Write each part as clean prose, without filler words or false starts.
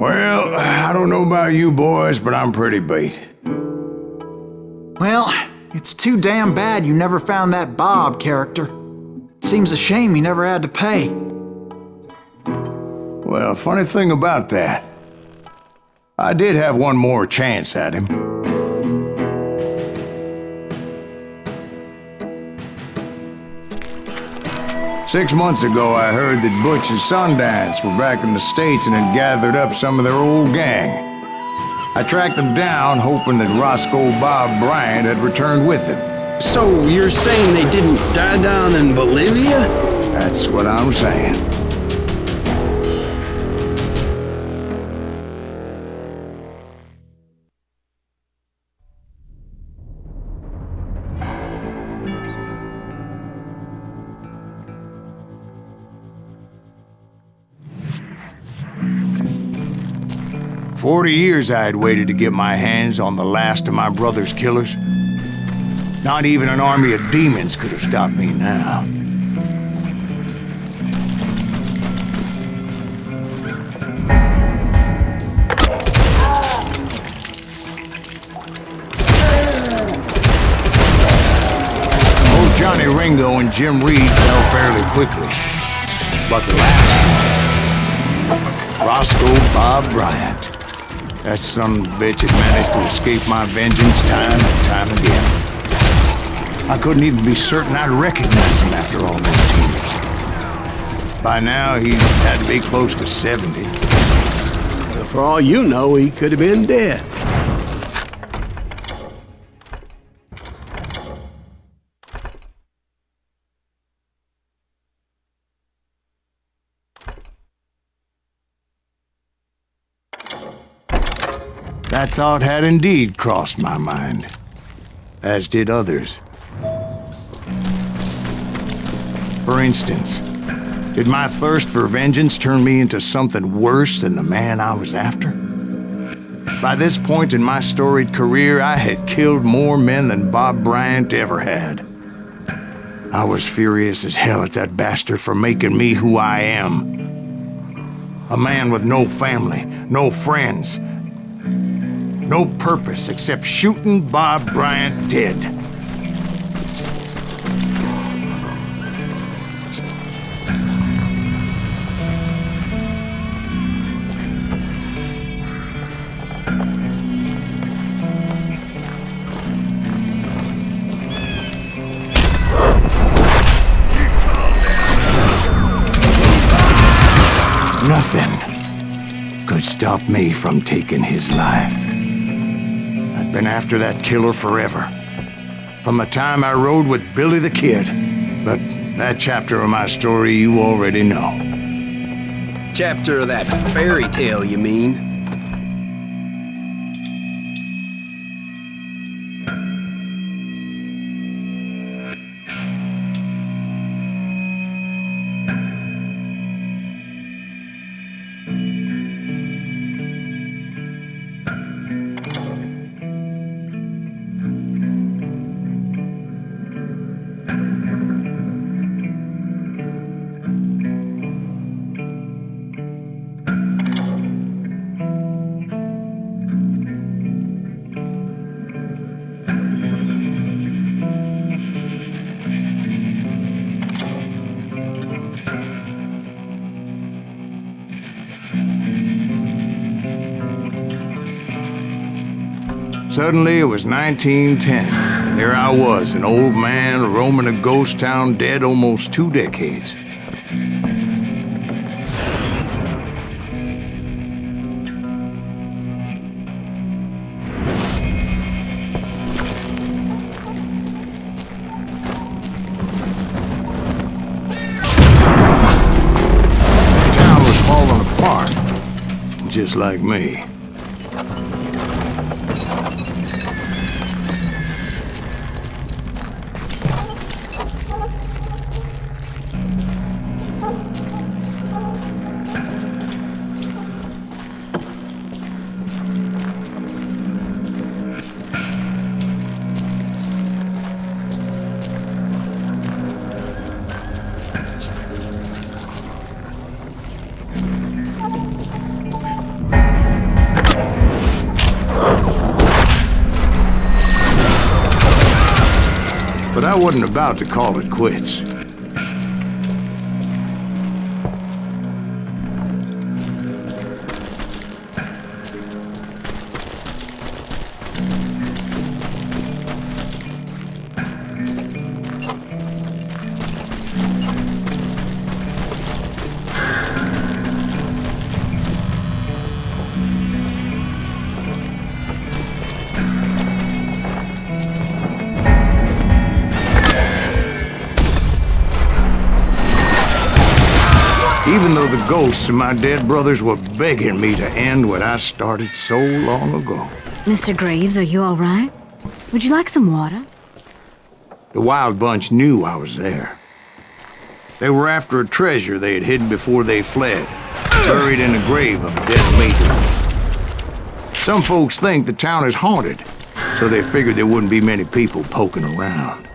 Well, I don't know about you boys, but I'm pretty beat. Well, it's too damn bad you never found that Bob character. Seems a shame you never had to pay. Well, funny thing about that, I did have one more chance at him. Six months ago, I heard that Butch and Sundance were back in the States and had gathered up some of their old gang. I tracked them down, hoping that Roscoe Bob Bryant had returned with them. So you're saying they didn't die down in Bolivia? That's what I'm saying. "40 years I had waited to get my hands on the last of my brother's killers. Not even an army of demons could have stopped me now. Both Johnny Ringo and Jim Reed fell fairly quickly. But the last one, Roscoe Bob Bryant, that son of a bitch had managed to escape my vengeance time and time again. I couldn't even be certain I'd recognize him after all those years. By now, he had to be close to 70. For all you know, he could have been dead. That thought had indeed crossed my mind, as did others. For instance, did my thirst for vengeance turn me into something worse than the man I was after? By this point in my storied career, I had killed more men than Bob Bryant ever had. I was furious as hell at that bastard for making me who I am. A man with no family, no friends, no purpose except shooting Bob Bryant dead. Nothing could stop me from taking his life. I'd been after that killer forever, from the time I rode with Billy the Kid. But that chapter of my story you already know. Chapter of that fairy tale, you mean? Suddenly, it was 1910. There I was, an old man roaming a ghost town dead almost 2 decades. The town was falling apart, just like me. I wasn't about to call it quits. Even though the ghosts of my dead brothers were begging me to end what I started so long ago. Mr. Greaves, are you all right? Would you like some water? The wild bunch knew I was there. They were after a treasure they had hidden before they fled, buried in the grave of a dead mate. Some folks think the town is haunted, so they figured there wouldn't be many people poking around.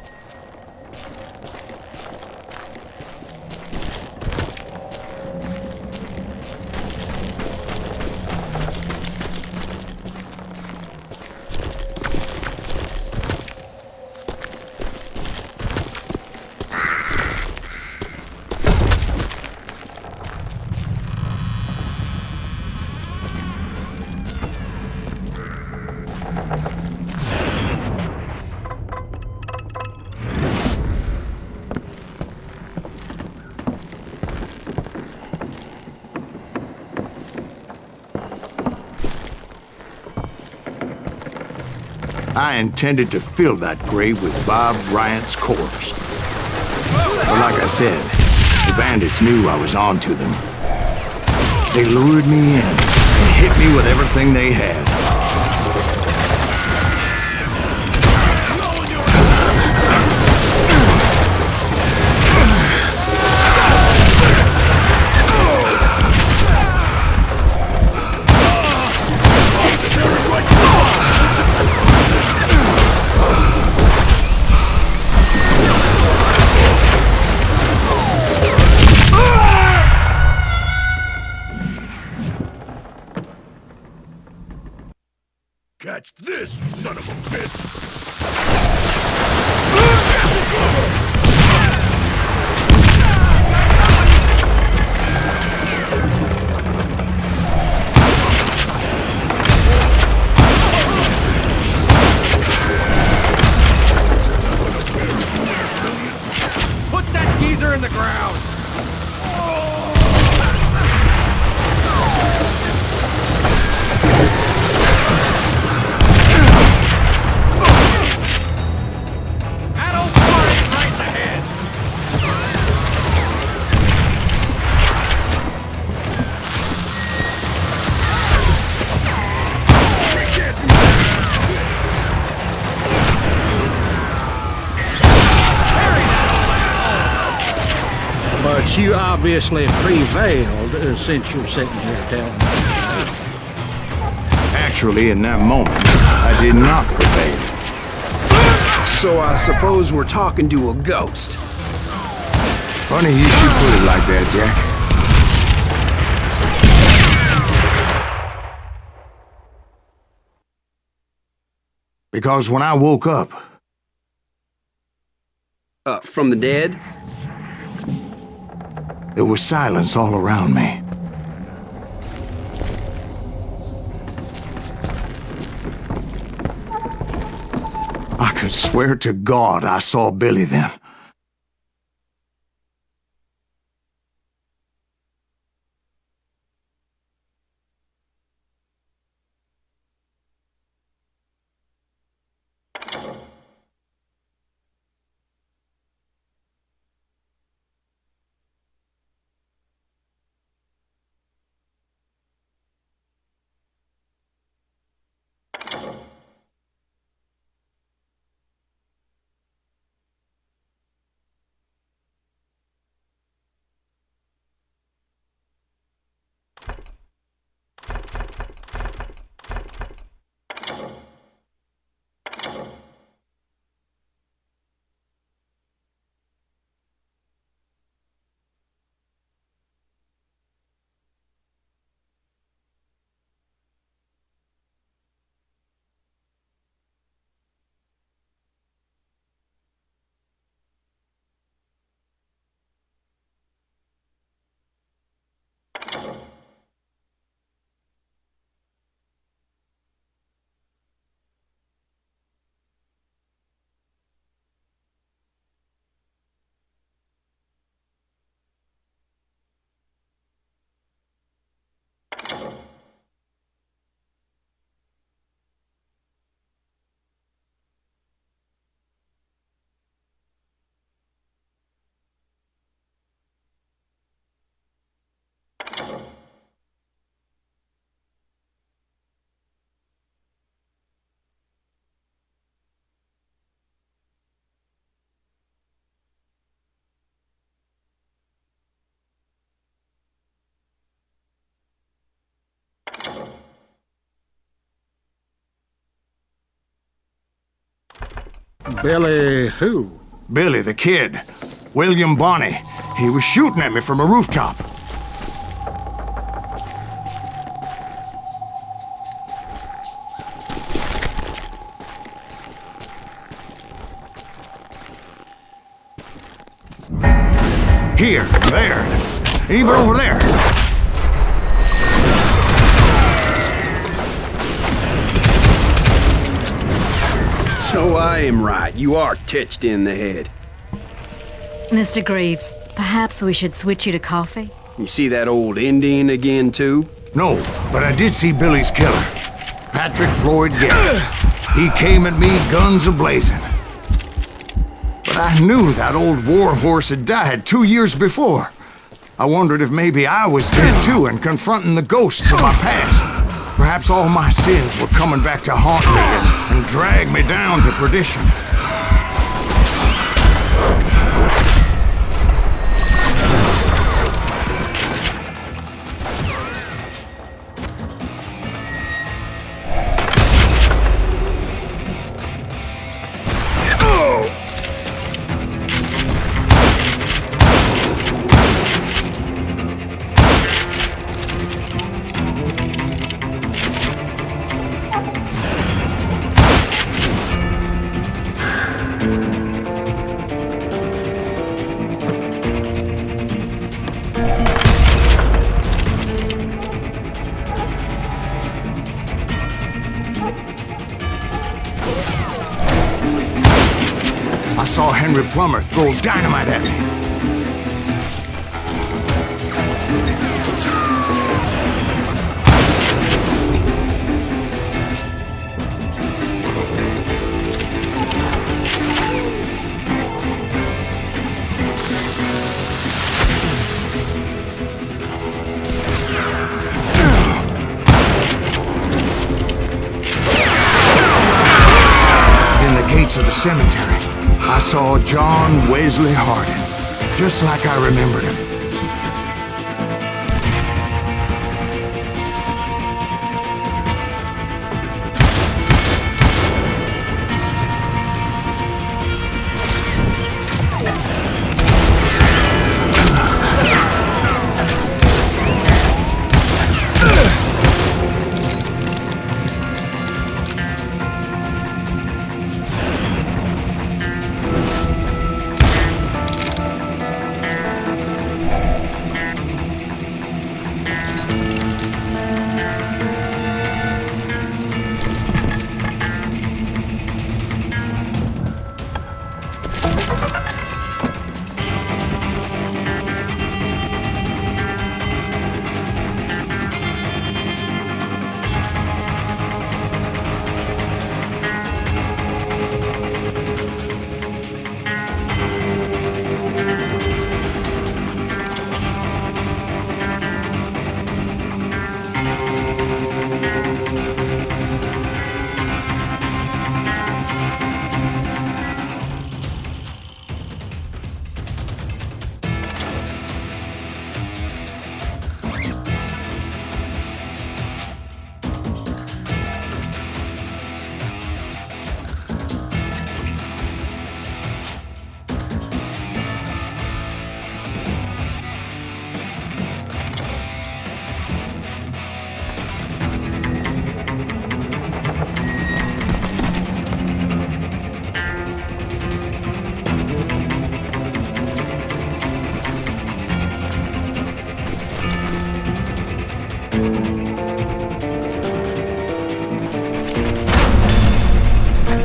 I intended to fill that grave with Bob Bryant's corpse. But like I said, the bandits knew I was on to them. They lured me in and hit me with everything they had. Catch this, son of a bitch! Put that geezer in the ground! But you obviously prevailed since you're sitting here telling me. Actually, in that moment, I did not prevail. So I suppose we're talking to a ghost. Funny you should put it like that, Jack. Because when I woke up... From the dead? There was silence all around me. I could swear to God I saw Billy then. Billy who? Billy the Kid. William Bonney. He was shooting at me from a rooftop. Here, there, even over there. So I am right. You are touched in the head. Mr. Greaves, perhaps we should switch you to coffee? You see that old Indian again, too? No, but I did see Billy's killer. Patrick Floyd Garrett. He came at me guns a-blazing. But I knew that old war horse had died 2 years before. I wondered if maybe I was dead too and confronting the ghosts of my past. Perhaps all my sins were coming back to haunt me and drag me down to perdition. I saw Henry Plummer throw dynamite at me. In the gates of the cemetery, I saw John Wesley Hardin, just like I remembered him.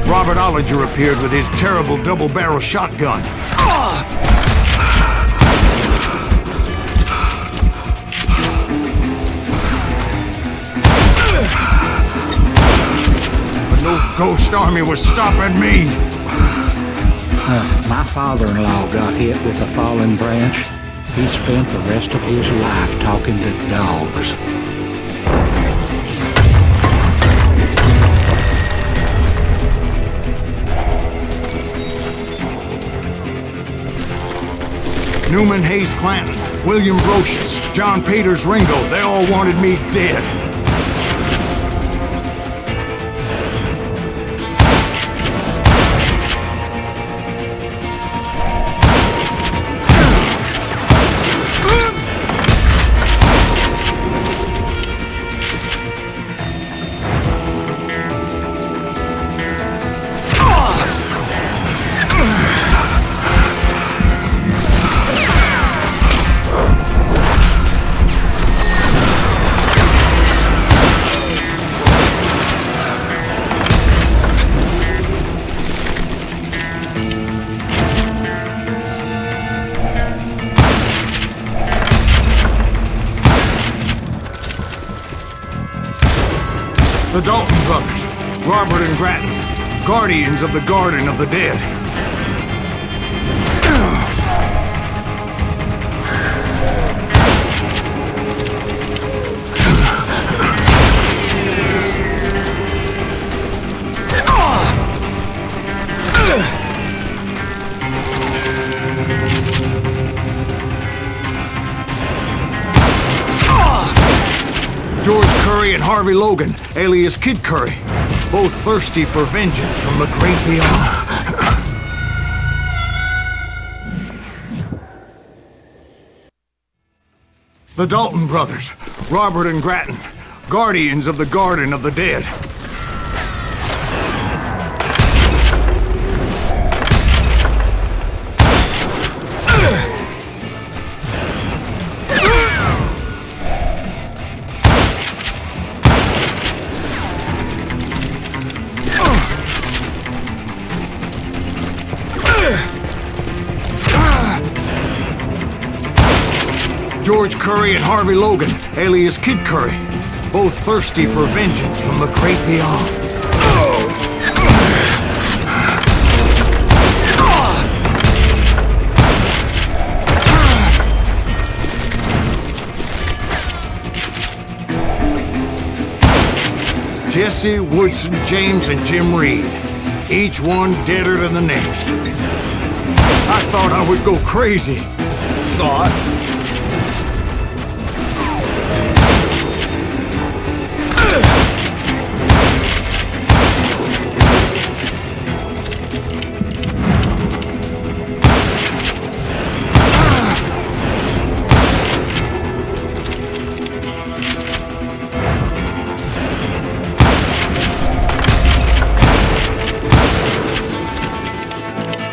Robert Ollinger appeared with his terrible double-barrel shotgun. But no ghost army was stopping me. My father-in-law got hit with a fallen branch. He spent the rest of his life talking to dogs. Newman Hayes Clanton, William Brocious, John Peters Ringo, they all wanted me dead. The Dalton brothers, Robert and Grattan, guardians of the Garden of the Dead. George Curry and Harvey Logan, alias Kid Curry, both thirsty for vengeance from the great beyond. The Dalton brothers, Robert and Grattan, guardians of the Garden of the Dead. George Curry and Harvey Logan, alias Kid Curry, both thirsty for vengeance from the great beyond. Jesse, Woodson, James, and Jim Reed, each one deader than the next. I thought I would go crazy. Thought?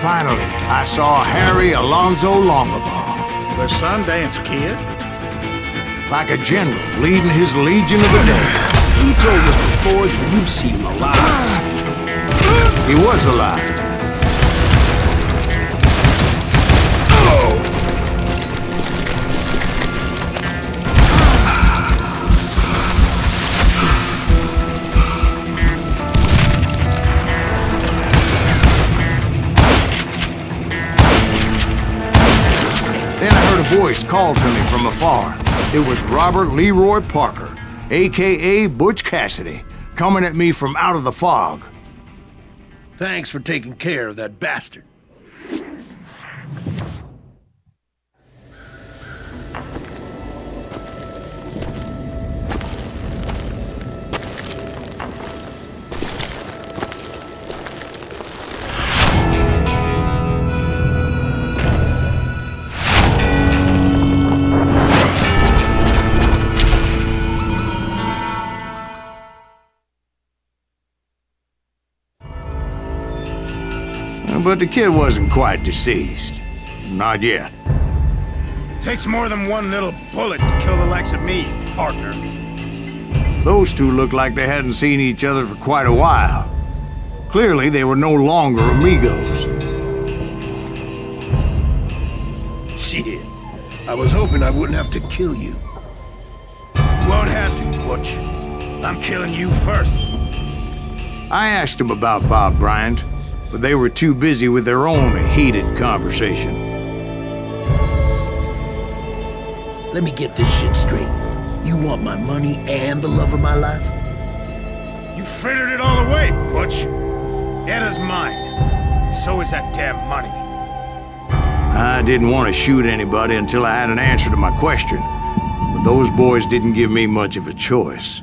Finally, I saw Harry Alonzo Longabaugh. The Sundance Kid? Like a general leading his legion of the dead. You told us before that you see him alive. He was alive. Then I heard a voice call to me from afar. It was Robert Leroy Parker, a.k.a. Butch Cassidy, coming at me from out of the fog. Thanks for taking care of that bastard. But the kid wasn't quite deceased. Not yet. Takes more than one little bullet to kill the likes of me, partner. Those two looked like they hadn't seen each other for quite a while. Clearly, they were no longer amigos. Shit. I was hoping I wouldn't have to kill you. You won't have to, Butch. I'm killing you first. I asked them about Bob Bryant, but they were too busy with their own heated conversation. Let me get this shit straight. You want my money and the love of my life? You frittered it all away, Butch. Anna's mine. So is that damn money. I didn't want to shoot anybody until I had an answer to my question, but those boys didn't give me much of a choice.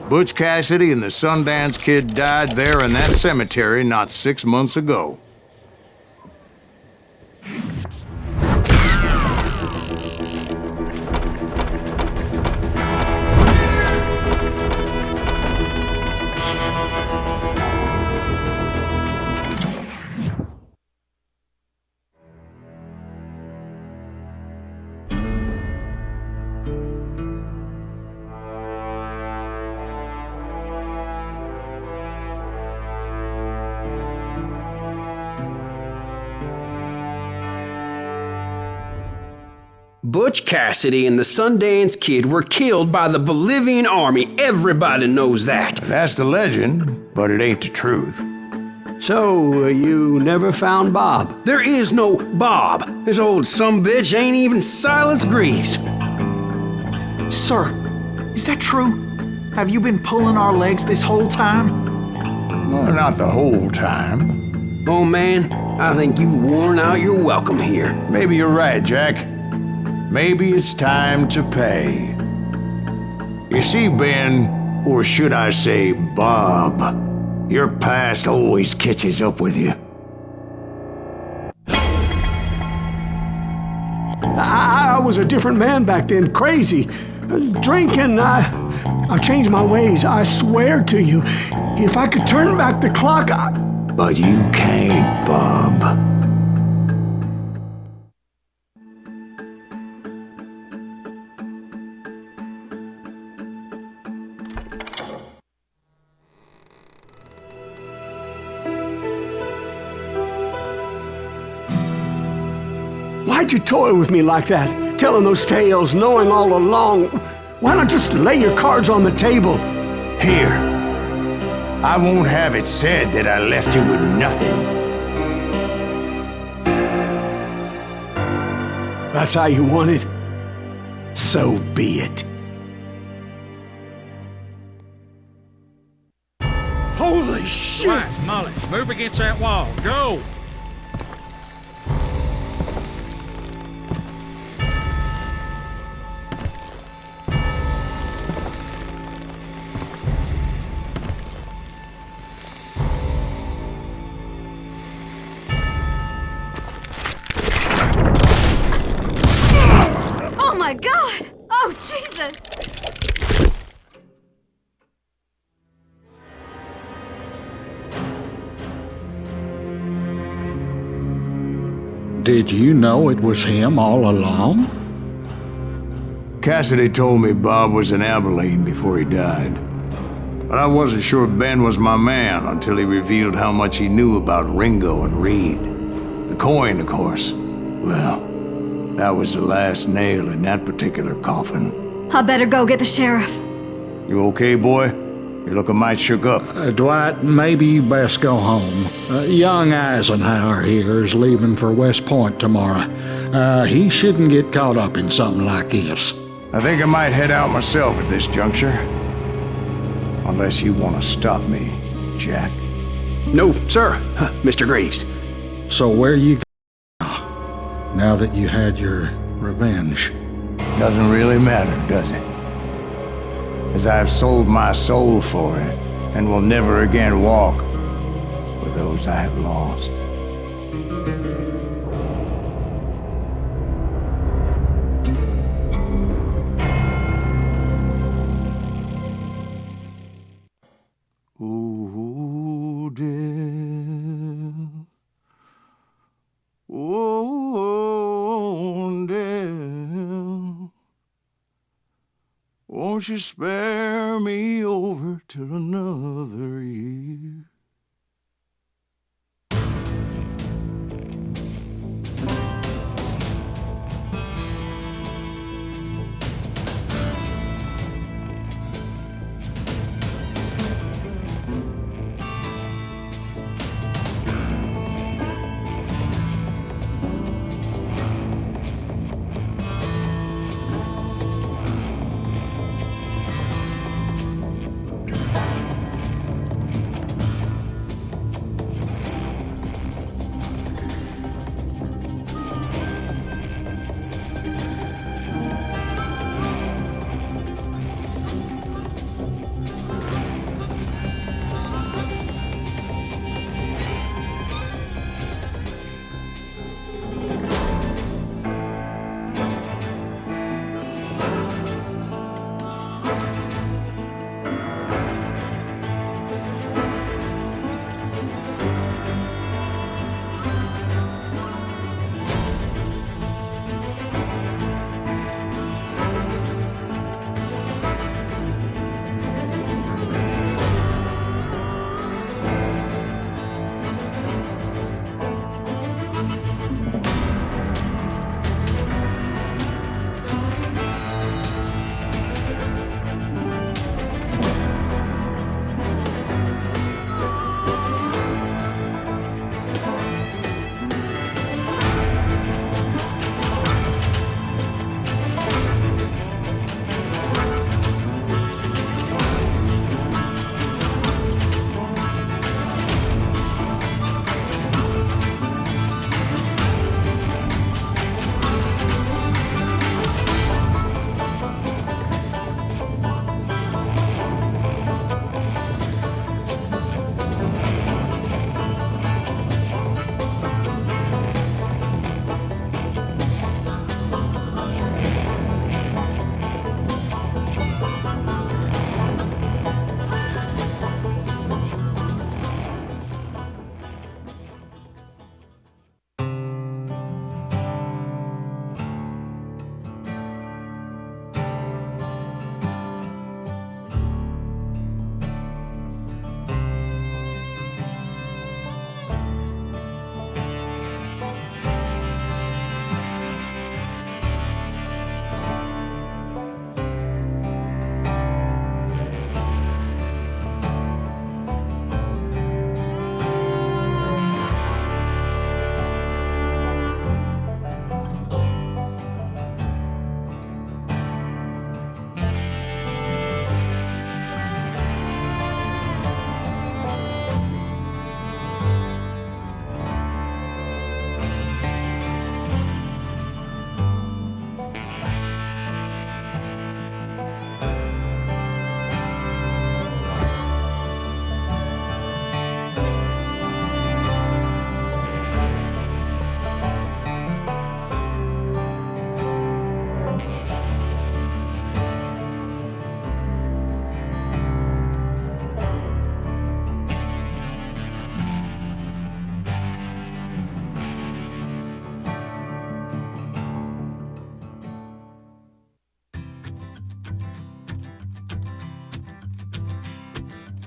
Butch Cassidy and the Sundance Kid died there in that cemetery not 6 months ago. Butch Cassidy and the Sundance Kid were killed by the Bolivian army. Everybody knows that. That's the legend, but it ain't the truth. So, you never found Bob? There is no Bob. This old sumbitch ain't even Silas Greaves. Sir, is that true? Have you been pulling our legs this whole time? Well, not the whole time. Oh man, I think you've worn out your welcome here. Maybe you're right, Jack. Maybe it's time to pay. You see, Ben, or should I say Bob, your past always catches up with you. I was a different man back then, crazy. Drinking, I've changed my ways, I swear to you. If I could turn back the clock, But you can't, Bob. Why'd you toy with me like that? Telling those tales, knowing all along. Why not just lay your cards on the table? Here. I won't have it said that I left you with nothing. That's how you want it? So be it. Holy shit! Right, Molly, move against that wall. Go! Oh my God! Oh, Jesus! Did you know it was him all along? Cassidy told me Bob was in Abilene before he died. But I wasn't sure Ben was my man until he revealed how much he knew about Ringo and Reed. The coin, of course. Well, that was the last nail in that particular coffin. I better go get the sheriff. You okay, boy? You're looking mighty shook up. Dwight, maybe you best go home. Young Eisenhower here is leaving for West Point tomorrow. He shouldn't get caught up in something like this. I think I might head out myself at this juncture. Unless you want to stop me, Jack. No, sir, Mr. Greaves. So where you go now that you had your revenge? Doesn't really matter, does it? As I've sold my soul for it, and will never again walk with those I have lost. Ooh, dear. Oh, dear. Won't you spare me over till another year?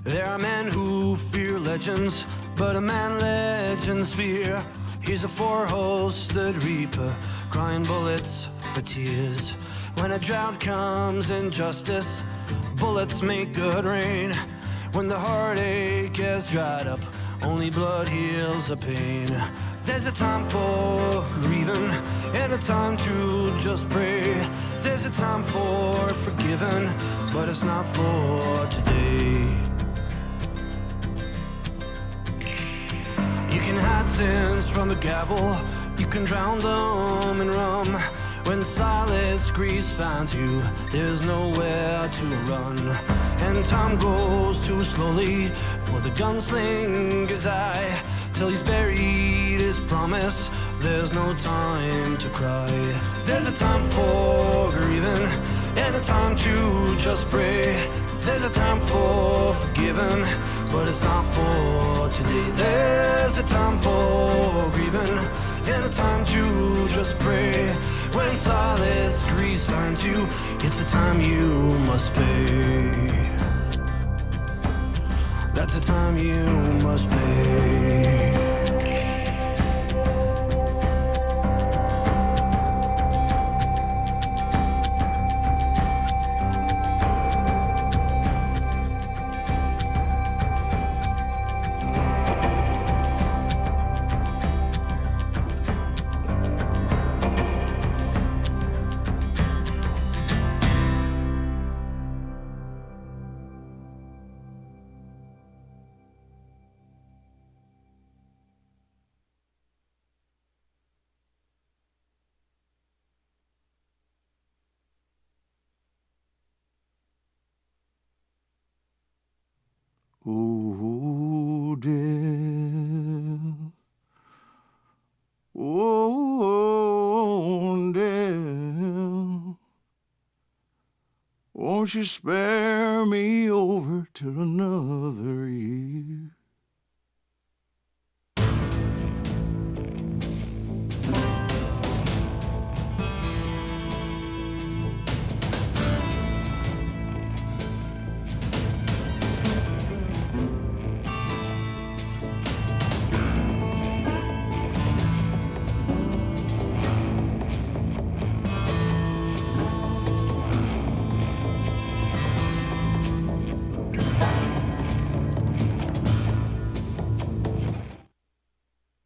There are men who fear legends, but a man legends fear. He's a four-hosted reaper, crying bullets for tears. When a drought comes in justice, bullets make good rain. When the heartache has dried up, only blood heals the pain. There's a time for grieving and a time to just pray. There's a time for forgiving, but it's not for today. You can hide sins from the gavel, you can drown them in rum. When Silas Greaves finds you, there's nowhere to run. And time goes too slowly for the gunslinger's eye. Till he's buried his promise, there's no time to cry. There's a time for grieving and a time to just pray. There's a time for forgiving, but it's not for today. There's a time for grieving and a time to just pray. When Silas Greaves finds you, it's a time you must pay. That's a time you must pay. Oh, dear. Oh, dear. Won't you spare me over till another year?